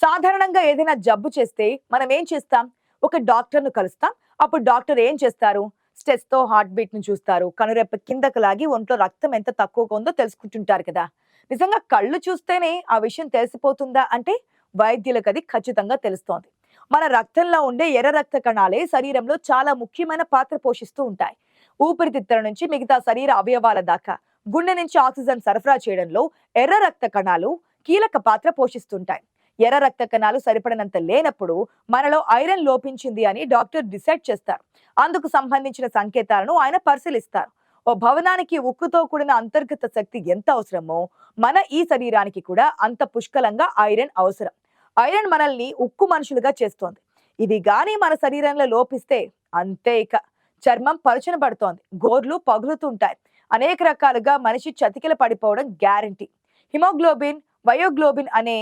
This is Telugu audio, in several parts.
సాధారణంగా ఏదైనా జబ్బు చేస్తే మనం ఏం చేస్తాం? ఒక డాక్టర్‌ను కలుస్తాం. అప్పుడు డాక్టర్ ఏం చేస్తారు? స్టెత్‌తో హార్ట్ బీట్‌ని చూస్తారు. కనురెప్ప కిందకి లాగి ఒంట్లో రక్తం ఎంత తక్కువగా ఉందో తెలుసుకుంటుంటారు కదా! నిజంగా కళ్ళు చూస్తేనే ఆ విషయం తెలిసిపోతుందా అంటే వైద్యులకది ఖచ్చితంగా తెలుస్తోంది. మన రక్తంలో ఉండే ఎర్ర రక్త కణాలే శరీరంలో చాలా ముఖ్యమైన పాత్ర పోషిస్తూ ఉంటాయి. ఊపిరితిత్తుల నుంచి మిగతా శరీర అవయవాల దాకా, గుండె నుంచి ఆక్సిజన్ సరఫరా చేయడంలో ఎర్ర రక్త కణాలు కీలక పాత్ర పోషిస్తుంటాయి. ఎర్ర రక్త కణాలు సరిపడినంత లేనప్పుడు మనలో ఐరన్ లోపించింది అని డాక్టర్ డిసైడ్ చేస్తారు. అందుకు సంబంధించిన సంకేతాలను ఆయన పరిశీలిస్తారు. ఓ భవనానికి ఉక్కుతో కూడిన అంతర్గత శక్తి ఎంత అవసరమో మన ఈ శరీరానికి కూడా అంత పుష్కలంగా ఐరన్ అవసరం. ఐరన్ మనల్ని ఉక్కు మనుషులుగా చేస్తోంది. ఇది గాని మన శరీరంలో లోపిస్తే అంతే ఇక. చర్మం పలుచన పడుతోంది, గోర్లు పగులుతుంటాయి, అనేక రకాలుగా మనిషి చతికిల పడిపోవడం గ్యారంటీ. హిమోగ్లోబిన్, వయోగ్లోబిన్ అనే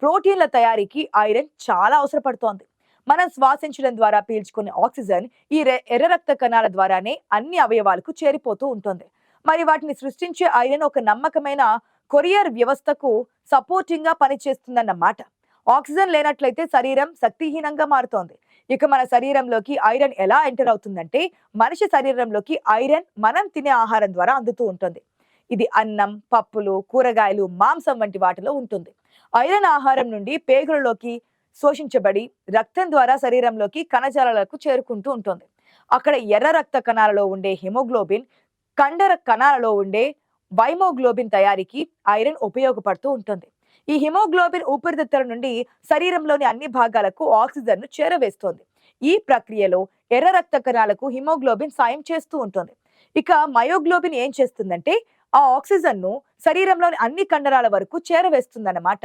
ప్రోటీన్ల తయారీకి ఐరన్ చాలా అవసరపడుతోంది. మనం శ్వాసించడం ద్వారా పీల్చుకునే ఆక్సిజన్ ఈ ఎర్ర రక్త కణాల ద్వారానే అన్ని అవయవాలకు చేరిపోతూ ఉంటుంది. మరి వాటిని సృష్టించే ఐరన్ ఒక నమ్మకమైన కొరియర్ వ్యవస్థకు సపోర్టింగ్ గా పనిచేస్తుందన్నమాట. ఆక్సిజన్ లేనట్లయితే శరీరం శక్తిహీనంగా మారుతోంది. ఇక మన శరీరంలోకి ఐరన్ ఎలా ఎంటర్ అవుతుందంటే మనిషి శరీరంలోకి ఐరన్ మనం తినే ఆహారం ద్వారా అందుతూ ఉంటుంది. ఇది అన్నం, పప్పులు, కూరగాయలు, మాంసం వంటి వాటిలో ఉంటుంది. ఐరన్ ఆహారం నుండి పేగులలోకి శోషించబడి రక్తం ద్వారా శరీరంలోకి కణజాలాలకు చేరుకుంటూ ఉంటుంది. అక్కడ ఎర్ర రక్త కణాలలో ఉండే హిమోగ్లోబిన్, కండర కణాలలో ఉండే వైమోగ్లోబిన్ తయారీకి ఐరన్ ఉపయోగపడుతూ ఉంటుంది. ఈ హిమోగ్లోబిన్ ఊపిరితిత్తుల నుండి శరీరంలోని అన్ని భాగాలకు ఆక్సిజన్ ను చేరవేస్తోంది. ఈ ప్రక్రియలో ఎర్ర రక్త కణాలకు హిమోగ్లోబిన్ సాయం చేస్తూ ఉంటుంది. ఇక మయోగ్లోబిన్ ఏం చేస్తుందంటే ఆ ఆక్సిజన్ ను శరీరంలోని అన్ని కండరాల వరకు చేరవేస్తుందన్నమాట.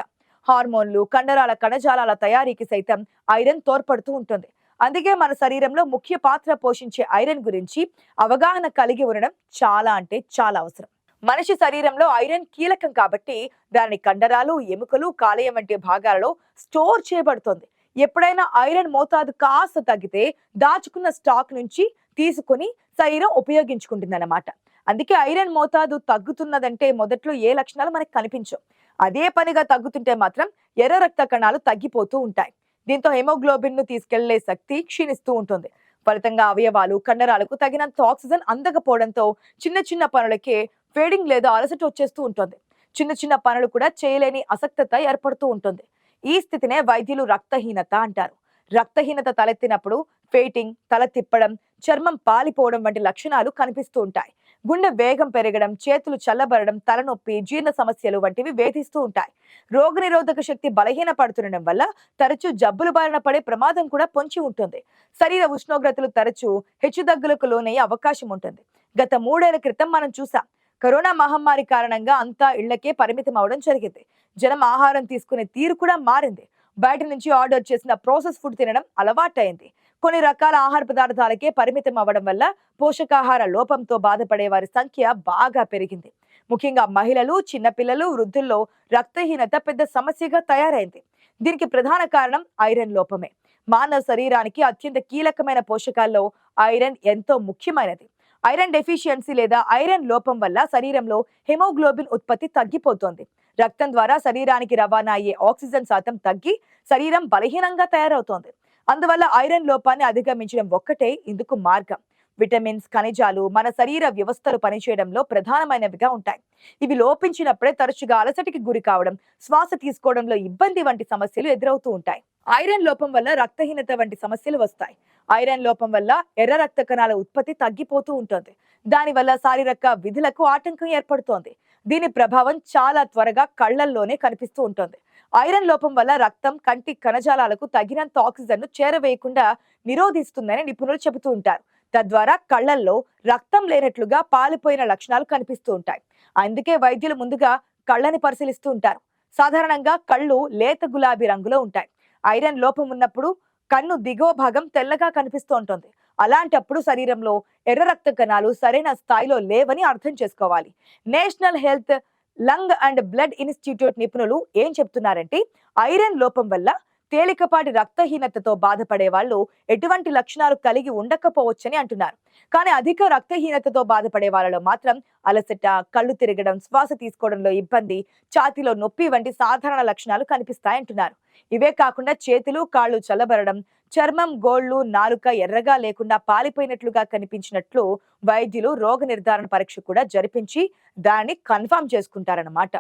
హార్మోన్లు, కండరాల కణజాలాల తయారీకి సైతం ఐరన్ తోడ్పడుతూ ఉంటుంది. అందుకే మన శరీరంలో ముఖ్య పాత్ర పోషించే ఐరన్ గురించి అవగాహన కలిగి ఉండడం చాలా అంటే చాలా అవసరం. మనిషి శరీరంలో ఐరన్ కీలకం కాబట్టి దాని కండరాలు, ఎముకలు, కాలేయం వంటి భాగాలలో స్టోర్ చేయబడుతుంది. ఎప్పుడైనా ఐరన్ మోతాదు కాస్త తగ్గితే దాచుకున్న స్టాక్ నుంచి తీసుకుని శరీరం ఉపయోగించుకుంటుందన్నమాట. అందుకే ఐరన్ మోతాదు తగ్గుతున్నదంటే మొదట్లో ఏ లక్షణాలు మనకు కనిపించవు. అదే పనిగా తగ్గుతుంటే మాత్రం ఎర్ర రక్త కణాలు తగ్గిపోతూ ఉంటాయి. దీంతో హెమోగ్లోబిన్ ను తీసుకెళ్లే శక్తి క్షీణిస్తూ ఉంటుంది. ఫలితంగా అవయవాలు, కండరాలకు తగినంత ఆక్సిజన్ అందకపోవడంతో చిన్న చిన్న పనులకే ఫేడింగ్ లేదా అలసట వచ్చేస్తూ ఉంటుంది. చిన్న చిన్న పనులు కూడా చేయలేని అసక్తత ఏర్పడుతూ ఉంటుంది. ఈ స్థితినే వైద్యులు రక్తహీనత అంటారు. రక్తహీనత తలెత్తినప్పుడు ఫేటింగ్, తల తిప్పడం, చర్మం పాలిపోవడం వంటి లక్షణాలు కనిపిస్తూ ఉంటాయి. గుండె వేగం పెరగడం, చేతులు చల్లబడడం, తలనొప్పి, జీర్ణ సమస్యలు వంటివి వేధిస్తూ ఉంటాయి. రోగనిరోధక శక్తి బలహీన పడుతుండడం వల్ల తరచూ జబ్బులు బారిన పడే ప్రమాదం కూడా పొంచి ఉంటుంది. శరీర ఉష్ణోగ్రతలు తరచూ హెచ్చుతగ్గులకు లోనయ్యే అవకాశం ఉంటుంది. గత 3 ఏళ్ల క్రితం మనం చూసాం. కరోనా మహమ్మారి కారణంగా అంతా ఇళ్లకే పరిమితం అవడం జరిగింది. జనం ఆహారం తీసుకునే తీరు కూడా మారింది. బయట నుంచి ఆర్డర్ చేసిన ప్రాసెస్ ఫుడ్ తినడం అలవాటైంది. కొన్ని రకాల ఆహార పదార్థాలకే పరిమితం అవ్వడం వల్ల పోషకాహార లోపంతో బాధపడే వారి సంఖ్య బాగా పెరిగింది. ముఖ్యంగా మహిళలు, చిన్నపిల్లలు, వృద్ధుల్లో రక్తహీనత పెద్ద సమస్యగా తయారైంది. దీనికి ప్రధాన కారణం ఐరన్ లోపమే. మానవ శరీరానికి అత్యంత కీలకమైన పోషకాల్లో ఐరన్ ఎంతో ముఖ్యమైనది. ఐరన్ డెఫిషియన్సీ లేదా ఐరన్ లోపం వల్ల శరీరంలో హెమోగ్లోబిన్ ఉత్పత్తి తగ్గిపోతుంది. రక్తం ద్వారా శరీరానికి రవాణా అయ్యే ఆక్సిజన్ శాతం తగ్గి శరీరం బలహీనంగా తయారవుతోంది. అందువల్ల ఐరన్ లోపాన్ని అధిగమించడం ఒక్కటే ఇందుకు మార్గం. విటమిన్స్, ఖనిజాలు మన శరీర వ్యవస్థలు పనిచేయడంలో ప్రధానమైనవిగా ఉంటాయి. ఇవి లోపించినప్పుడే తరచుగా అలసటికి గురి కావడం, శ్వాస తీసుకోవడంలో ఇబ్బంది వంటి సమస్యలు ఎదురవుతూ ఉంటాయి. ఐరన్ లోపం వల్ల రక్తహీనత వంటి సమస్యలు వస్తాయి. ఐరన్ లోపం వల్ల ఎర్ర రక్త కణాల ఉత్పత్తి తగ్గిపోతూ ఉంటుంది. దానివల్ల శారీరక విధులకు ఆటంకం ఏర్పడుతోంది. దీని ప్రభావం చాలా త్వరగా కళ్లల్లోనే కనిపిస్తూ ఉంటుంది. ఐరన్ లోపం వల్ల రక్తం, కంటి కణజాలాలకు తగినంత ఆక్సిజన్ ను చేరవేయకుండా నిరోధిస్తుందని నిపుణులు చెబుతూ ఉంటారు. తద్వారా కళ్లల్లో రక్తం లేనట్లుగా పాలిపోయిన లక్షణాలు కనిపిస్తూ ఉంటాయి. అందుకే వైద్యులు ముందుగా కళ్ళని పరిశీలిస్తూ ఉంటారు. సాధారణంగా కళ్ళు లేత గులాబీ రంగులో ఉంటాయి. ఐరన్ లోపం ఉన్నప్పుడు కన్ను దిగువ భాగం తెల్లగా కనిపిస్తూ ఉంటుంది. అలాంటప్పుడు శరీరంలో ఎర్ర రక్త కణాలు సరైన స్థాయిలో లేవని అర్థం చేసుకోవాలి. National health, lung and blood institute నిపుణులు ఏం చెప్తున్నారంటే ఐరన్ లోపం వల్ల తేలికపాటి రక్తహీనతతో బాధపడే వాళ్ళు ఎటువంటి లక్షణాలు కలిగి ఉండకపోవచ్చని అంటున్నారు. కానీ అధిక రక్తహీనతతో బాధపడే వాళ్ళలో మాత్రం అలసట, కళ్ళు తిరగడం, శ్వాస తీసుకోవడంలో ఇబ్బంది, ఛాతీలో నొప్పి వంటి సాధారణ లక్షణాలు కనిపిస్తాయంటున్నారు. ఇవే కాకుండా చేతులు, కాళ్ళు చల్లబరడం, చర్మం, గోళ్లు, నాలుక ఎర్రగా లేకుండా పాలిపోయినట్లుగా కనిపించినట్లు వైద్యులు రోగ నిర్ధారణ పరీక్ష కూడా జరిపించి దాన్ని కన్ఫర్మ్ చేసుకుంటారన్నమాట.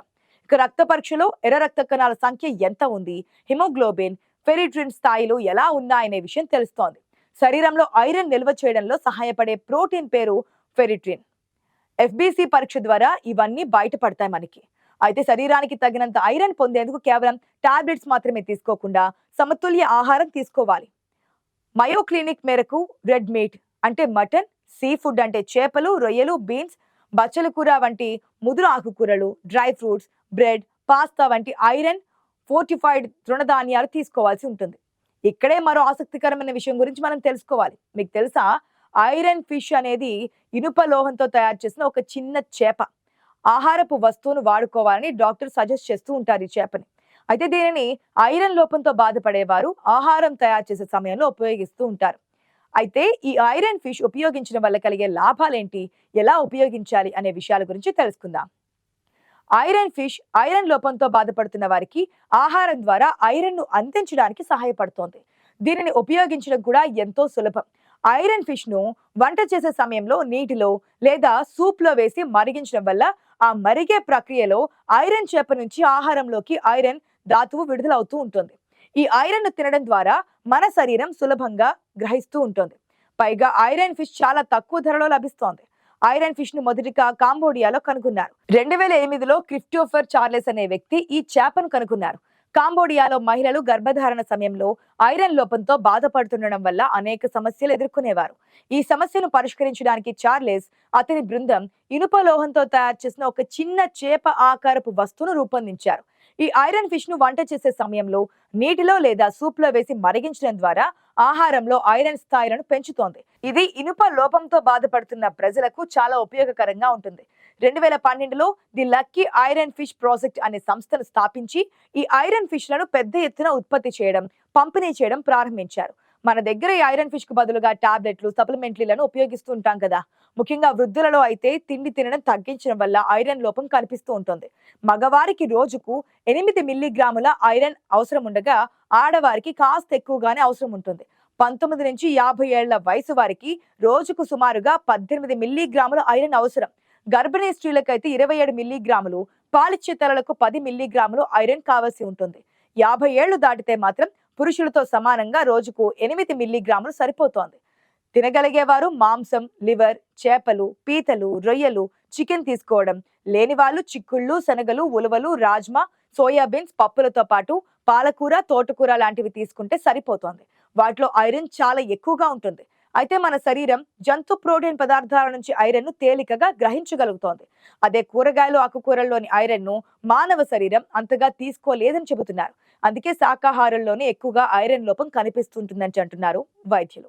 ఇక రక్త పరీక్షలో ఎర్ర రక్త కణాల సంఖ్య ఎంత ఉంది, హిమోగ్లోబిన్, ఫెరిట్రిన్ స్థాయిలు ఎలా ఉన్నాయనే విషయం తెలుస్తోంది. శరీరంలో ఐరన్ నిల్వ చేయడంలో సహాయపడే ప్రోటీన్ పేరు ఫెరిట్రిన్. ఎఫ్బిసి పరీక్ష ద్వారా ఇవన్నీ బయటపడతాయి మనకి. అయితే శరీరానికి తగినంత ఐరన్ పొందేందుకు కేవలం టాబ్లెట్స్ మాత్రమే తీసుకోకుండా సమతుల్య ఆహారం తీసుకోవాలి. మయో క్లినిక్ మేరకు రెడ్ మీట్ అంటే మటన్, సీ ఫుడ్ అంటే చేపలు, రొయ్యలు, బీన్స్, బచ్చల కూర వంటి ముదురు ఆకుకూరలు, డ్రై ఫ్రూట్స్, బ్రెడ్, పాస్తా వంటి ఐరన్ ఫోర్టిఫైడ్ తృణధాన్యాలు తీసుకోవాల్సి ఉంటుంది. ఇక్కడే మరో ఆసక్తికరమైన విషయం గురించి మనం తెలుసుకోవాలి. మీకు తెలుసా, ఐరన్ ఫిష్ అనేది ఇనుప లోహంతో తయారు చేసిన ఒక చిన్న చేప. ఆహారపు వస్తువును వాడుకోవాలని డాక్టర్ సజెస్ట్ చేస్తూ ఉంటారు ఈ చేపని. అయితే దీనిని ఐరన్ లోపంతో బాధపడేవారు ఆహారం తయారు చేసే సమయంలో ఉపయోగిస్తూ ఉంటారు. అయితే ఈ ఐరన్ ఫిష్ ఉపయోగించడం వల్ల కలిగే లాభాలేంటి, ఎలా ఉపయోగించాలి అనే విషయాల గురించి తెలుసుకుందాం. ఐరన్ ఫిష్ ఐరన్ లోపంతో బాధపడుతున్న వారికి ఆహారం ద్వారా ఐరన్ ను అందించడానికి సహాయపడుతోంది. దీనిని ఉపయోగించడం కూడా ఎంతో సులభం. ఐరన్ ఫిష్ ను వంట చేసే సమయంలో నీటిలో లేదా సూప్ లో వేసి మరిగించడం వల్ల ఆ మరిగే ప్రక్రియలో ఐరన్ చేప నుంచి ఆహారంలోకి ఐరన్ ధాతువు విడుదలవుతూ ఉంటుంది. ఈ ఐరన్ ను తినడం ద్వారా మన శరీరం సులభంగా గ్రహిస్తూ ఉంటుంది. పైగా ఐరన్ ఫిష్ చాలా తక్కువ ధరలో లభిస్తోంది. ఐరన్ ఫిష్ ను మొదటిగా కాంబోడియాలో కనుగొన్నారు. 2008లో క్రిస్టోఫర్ చార్లెస్ అనే వ్యక్తి ఈ చేపను కనుగొన్నారు. కాంబోడియాలో మహిళలు గర్భధారణ సమయంలో ఐరన్ లోపంతో బాధపడుతుండడం వల్ల అనేక సమస్యలు ఎదుర్కొనేవారు. ఈ సమస్యను పరిష్కరించడానికి చార్లెస్, అతని బృందం ఇనుప లోహంతో తయారు చేసిన ఒక చిన్న చేప ఆకారపు వస్తువును రూపొందించారు. ఈ ఐరన్ ఫిష్ ను వంట చేసే సమయంలో నీటిలో లేదా సూప్ లో వేసి మరిగించడం ద్వారా ఆహారంలో ఐరన్ స్థాయిలను పెంచుతోంది. ఇది ఇనుప లోపంతో బాధపడుతున్న ప్రజలకు చాలా ఉపయోగకరంగా ఉంటుంది. 2012లో the lucky iron fish project అనే సంస్థను స్థాపించి ఈ ఐరన్ ఫిష్ లను పెద్ద ఎత్తున ఉత్పత్తి చేయడం, పంపిణీ చేయడం ప్రారంభించారు. మన దగ్గర ఈ ఐరన్ ఫిష్ కు బదులుగా టాబ్లెట్లు, సప్లిమెంటరీలను ఉపయోగిస్తూ ఉంటాం కదా. ముఖ్యంగా వృద్ధులలో అయితే తిండి తినడం తగ్గించడం వల్ల ఐరన్ లోపం కనిపిస్తూ ఉంటుంది. మగవారికి రోజుకు 8 మిల్లీగ్రాముల ఐరన్ అవసరం ఉండగా ఆడవారికి కాస్త ఎక్కువగానే అవసరం ఉంటుంది. 19 నుంచి 50 ఏళ్ల వయసు వారికి రోజుకు సుమారుగా 18 మిల్లీగ్రాముల ఐరన్ అవసరం. గర్భిణీ స్త్రీలకైతే 27 మిల్లీగ్రాములు, పాలిచ్చే తలలకు 10 మిల్లీగ్రాములు ఐరన్ కావాల్సి ఉంటుంది. 50 ఏళ్లు దాటితే మాత్రం పురుషులతో సమానంగా రోజుకు 8 మిల్లీగ్రాములు సరిపోతోంది. తినగలిగేవారు మాంసం, లివర్, చేపలు, పీతలు, రొయ్యలు, చికెన్ తీసుకోవడం, లేని వాళ్ళు చిక్కుళ్ళు, శనగలు, ఉలవలు, రాజ్మా, సోయాబీన్స్, పప్పులతో పాటు పాలకూర, తోటకూర లాంటివి తీసుకుంటే సరిపోతోంది. వాటిలో ఐరన్ చాలా ఎక్కువగా ఉంటుంది. అయితే మన శరీరం జంతు ప్రోటీన్ పదార్థాల నుంచి ఐరన్ ను తేలికగా గ్రహించగలుగుతోంది. అదే కూరగాయలు, ఆకుకూరల్లోని ఐరన్ ను మానవ శరీరం అంతగా తీసుకోలేదని చెబుతున్నారు. అందుకే శాకాహారంలోనే ఎక్కువగా ఐరన్ లోపం కనిపిస్తుంటుందని అంటున్నారు వైద్యులు.